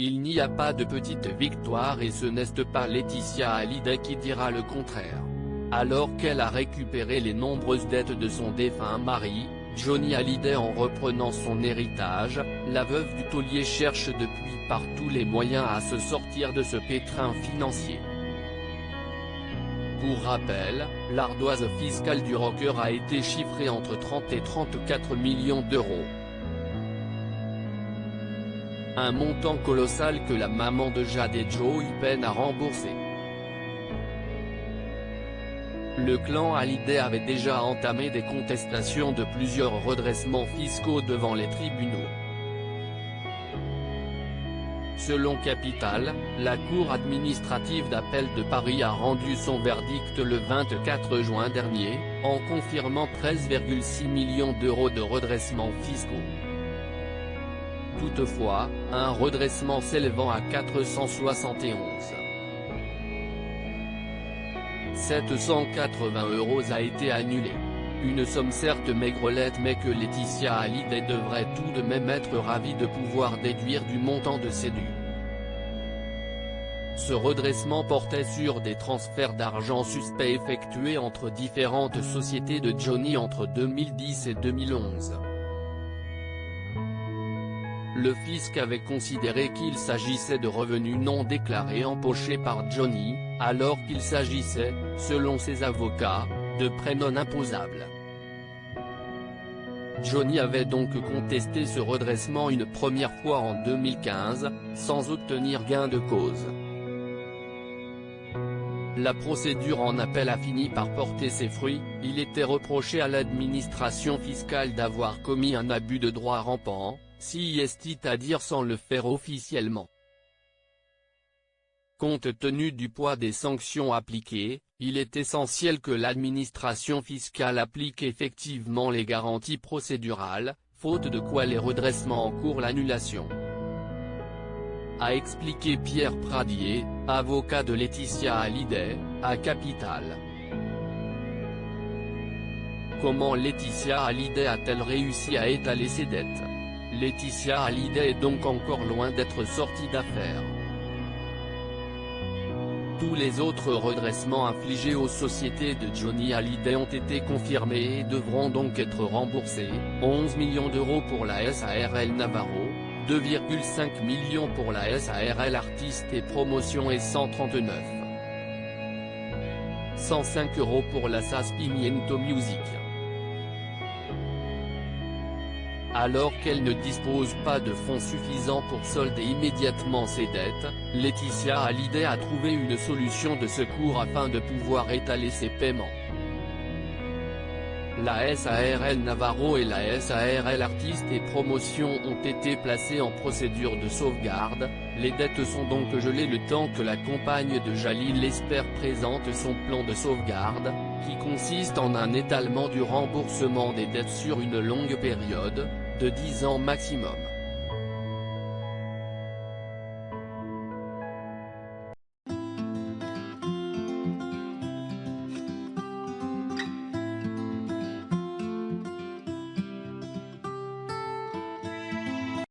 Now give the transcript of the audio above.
Il n'y a pas de petite victoire et ce n'est pas Laetitia Hallyday qui dira le contraire. Alors qu'elle a récupéré les nombreuses dettes de son défunt mari, Johnny Hallyday en reprenant son héritage, la veuve du taulier cherche depuis par tous les moyens à se sortir de ce pétrin financier. Pour rappel, l'ardoise fiscale du rocker a été chiffrée entre 30 et 34 millions d'euros. Un montant colossal que la maman de Jade et Joey peine à rembourser. Le clan Hallyday avait déjà entamé des contestations de plusieurs redressements fiscaux devant les tribunaux. Selon Capital, la Cour administrative d'appel de Paris a rendu son verdict le 24 juin dernier, en confirmant 13,6 millions d'euros de redressements fiscaux. Toutefois, un redressement s'élevant à 471,780 € a été annulé. Une somme certes maigrelette mais que Laetitia Hallyday devrait tout de même être ravie de pouvoir déduire du montant de ses dus. Ce redressement portait sur des transferts d'argent suspects effectués entre différentes sociétés de Johnny entre 2010 et 2011. Le fisc avait considéré qu'il s'agissait de revenus non déclarés empochés par Johnny, alors qu'il s'agissait, selon ses avocats, de prêts non imposables. Johnny avait donc contesté ce redressement une première fois en 2015, sans obtenir gain de cause. La procédure en appel a fini par porter ses fruits, il était reproché à l'administration fiscale d'avoir commis un abus de droit rampant, si est à dire sans le faire officiellement. Compte tenu du poids des sanctions appliquées, il est essentiel que l'administration fiscale applique effectivement les garanties procédurales, faute de quoi les redressements encourent l'annulation. A expliqué Pierre Pradier, avocat de Laetitia Hallyday, à Capital. Comment Laetitia Hallyday a-t-elle réussi à étaler ses dettes? Laetitia Hallyday est donc encore loin d'être sortie d'affaire. Tous les autres redressements infligés aux sociétés de Johnny Hallyday ont été confirmés et devront donc être remboursés, 11 millions d'euros pour la SARL Navarro, 2,5 millions pour la SARL Artistes et Promotion et 105 € pour la SAS Pimiento Music. Alors qu'elle ne dispose pas de fonds suffisants pour solder immédiatement ses dettes, Laetitia Hallyday a trouvé une solution de secours afin de pouvoir étaler ses paiements. La SARL Navarro et la SARL Artistes et Promotion ont été placées en procédure de sauvegarde, les dettes sont donc gelées le temps que la compagne de Jalil Lesper présente son plan de sauvegarde, qui consiste en un étalement du remboursement des dettes sur une longue période, de 10 ans maximum.